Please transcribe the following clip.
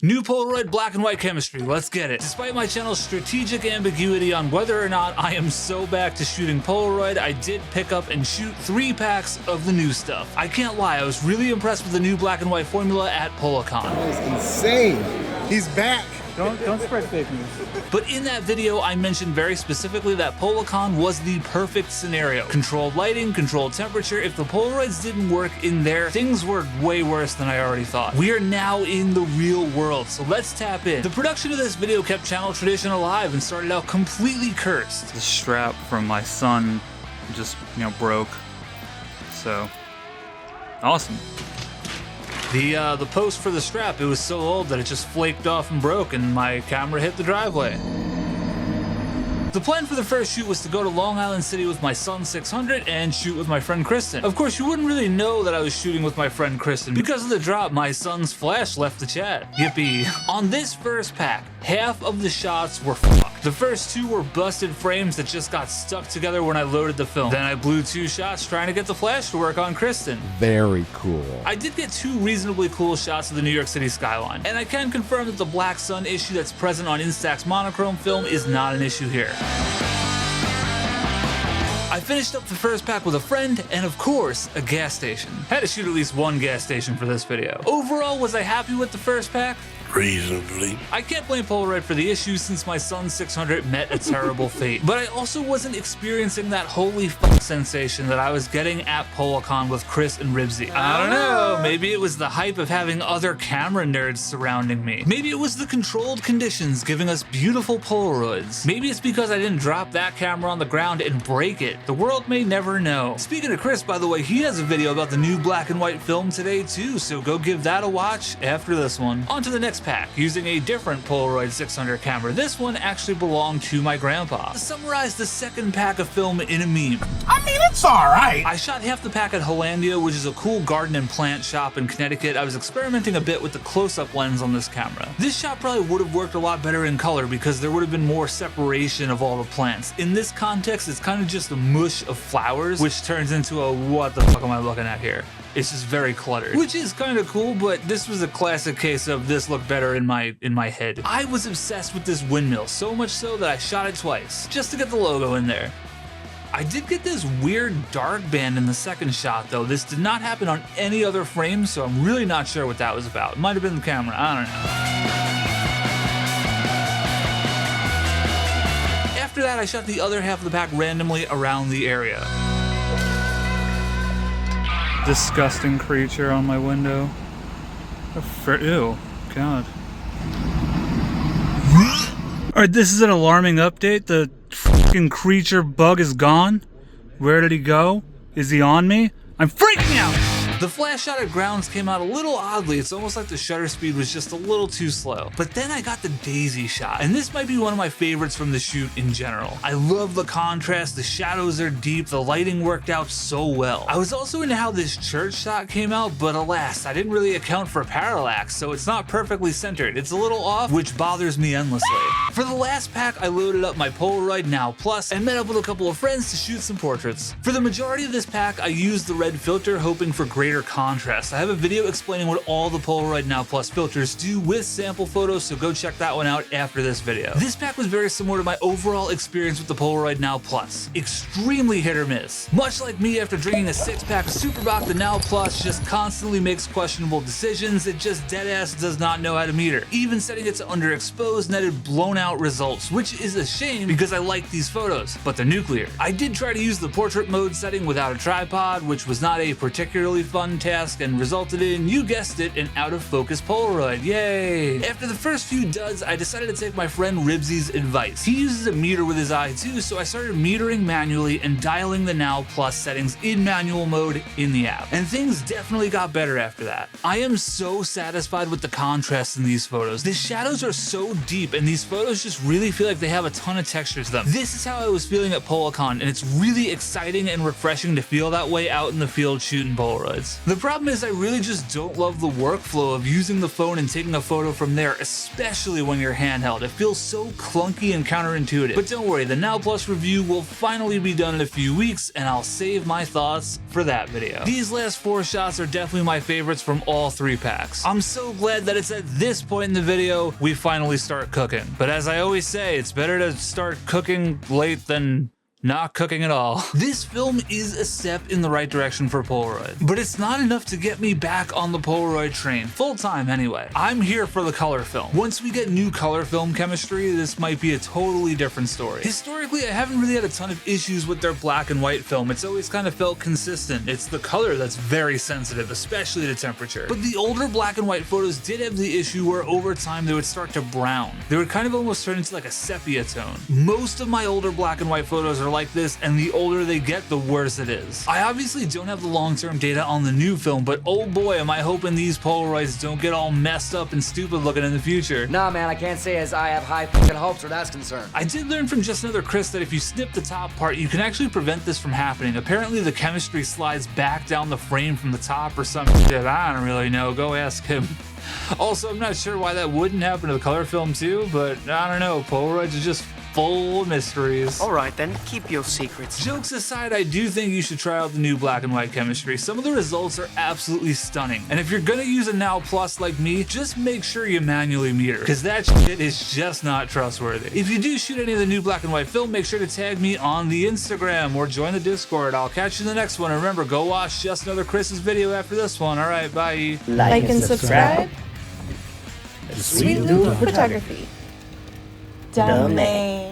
New Polaroid black and white chemistry, let's get it. Despite my channel's strategic ambiguity on whether or not I am so back to shooting Polaroid, I did pick up and shoot 3 packs of the new stuff. I can't lie, I was really impressed with the new black and white formula at Polacon. That is insane. He's back. Don't spread fake news. But in that video, I mentioned very specifically that Polacon was the perfect scenario. Controlled lighting, controlled temperature. If the Polaroids didn't work in there, things were way worse than I already thought. We are now in the real world, so let's tap in. The production of this video kept channel tradition alive and started out completely cursed. The strap from my son just, broke. So, awesome. The post for the strap, it was so old that it just flaked off and broke and my camera hit the driveway. The plan for the first shoot was to go to Long Island City with my Sun 600 and shoot with my friend Kristen. Of course, you wouldn't really know that I was shooting with my friend Kristen. Because of the drop, my son's flash left the chat. Yippee. On this first pack, half of the shots were fucked. The first 2 were busted frames that just got stuck together when I loaded the film. Then I blew 2 shots trying to get the flash to work on Kristen. Very cool. I did get 2 reasonably cool shots of the New York City skyline, and I can confirm that the black sun issue that's present on Instax's monochrome film is not an issue here. I finished up the first pack with a friend and, of course, a gas station. Had to shoot at least 1 gas station for this video. Overall, was I happy with the first pack? Reasonably. I can't blame Polaroid for the issues since my Sun 600 met a terrible fate, but I also wasn't experiencing that holy fuck sensation that I was getting at Polacon with Chris and Ribsy. I don't know, maybe it was the hype of having other camera nerds surrounding me. Maybe it was the controlled conditions giving us beautiful Polaroids. Maybe it's because I didn't drop that camera on the ground and break it. The world may never know. Speaking of Chris, by the way, he has a video about the new black and white film today too, so go give that a watch after this one. On to the next pack, using a different Polaroid 600 camera. This one actually belonged to my grandpa. To summarize the second pack of film in a meme. I mean, it's alright. I shot half the pack at Hollandia, which is a cool garden and plant shop in Connecticut. I was experimenting a bit with the close-up lens on this camera. This shot probably would have worked a lot better in color because there would have been more separation of all the plants. In this context, it's kind of just a mush of flowers, which turns into a what the fuck am I looking at here? It's just very cluttered, which is kind of cool, but this was a classic case of this looked better in my head. I was obsessed with this windmill, so much so that I shot it twice, just to get the logo in there. I did get this weird dark band in the second shot though. This did not happen on any other frame, so I'm really not sure what that was about. It might have been the camera, I don't know. After that, I shot the other half of the pack randomly around the area. Disgusting creature on my window. Ew, God. Alright, this is an alarming update. The fucking creature bug is gone. Where did he go? Is he on me? I'm freaking out! The flash shot at grounds came out a little oddly. It's almost like the shutter speed was just a little too slow. But then I got the daisy shot, and this might be one of my favorites from the shoot in general. I love the contrast, the shadows are deep, the lighting worked out so well. I was also into how this church shot came out, but alas, I didn't really account for parallax, so it's not perfectly centered. It's a little off, which bothers me endlessly. For the last pack, I loaded up my Polaroid Now Plus and met up with a couple of friends to shoot some portraits. For the majority of this pack, I used the red filter, hoping for greater contrast. I have a video explaining what all the Polaroid Now Plus filters do with sample photos, so go check that one out after this video. This pack was very similar to my overall experience with the Polaroid Now Plus. Extremely hit or miss. Much like me after drinking a 6-pack of Superboc, the Now Plus just constantly makes questionable decisions. It just deadass does not know how to meter. Even setting it to underexposed netted blown out results, which is a shame because I like these photos, but they're nuclear. I did try to use the portrait mode setting without a tripod, which was not a particularly fun task and resulted in, you guessed it, an out of focus Polaroid. Yay! After the first few duds, I decided to take my friend Ribsy's advice. He uses a meter with his eye too, so I started metering manually and dialing the Now Plus settings in manual mode in the app. And things definitely got better after that. I am so satisfied with the contrast in these photos. The shadows are so deep and these photos just really feel like they have a ton of texture to them. This is how I was feeling at Polacon, and it's really exciting and refreshing to feel that way out in the field shooting Polaroids. seconds. The problem is I really just don't love the workflow of using the phone and taking a photo from there, especially when you're handheld. It feels so clunky and counterintuitive. But don't worry, the Now Plus review will finally be done in a few weeks, and I'll save my thoughts for that video. These last 4 shots are definitely my favorites from all 3 packs. I'm so glad that it's at this point in the video we finally start cooking. But as I always say, it's better to start cooking late than not cooking at all. This film is a step in the right direction for Polaroid, but it's not enough to get me back on the Polaroid train, full time anyway. I'm here for the color film. Once we get new color film chemistry, this might be a totally different story. Historically, I haven't really had a ton of issues with their black and white film. It's always kind of felt consistent. It's the color that's very sensitive, especially to temperature. But the older black and white photos did have the issue where over time they would start to brown. They would kind of almost turn into like a sepia tone. Most of my older black and white photos are like this, and the older they get, the worse it is. I obviously don't have the long-term data on the new film, but oh boy, am I hoping these Polaroids don't get all messed up and stupid looking in the future. Nah, man, I can't say as I have high fucking hopes where that's concerned. I did learn from Just Another Chris that if you snip the top part, you can actually prevent this from happening. Apparently the chemistry slides back down the frame from the top or some shit. I don't really know. Go ask him. Also, I'm not sure why that wouldn't happen to the color film too, but I don't know. Polaroids are just full of mysteries. Alright then, keep your secrets. Jokes aside, I do think you should try out the new black and white chemistry. Some of the results are absolutely stunning. And if you're gonna use a Now Plus like me, just make sure you manually meter, because that shit is just not trustworthy. If you do shoot any of the new black and white film, make sure to tag me on the Instagram or join the Discord. I'll catch you in the next one. And remember, go watch Just Another Chris's video after this one. Alright, bye. Like and subscribe. Sweet Loop Photography. Domain.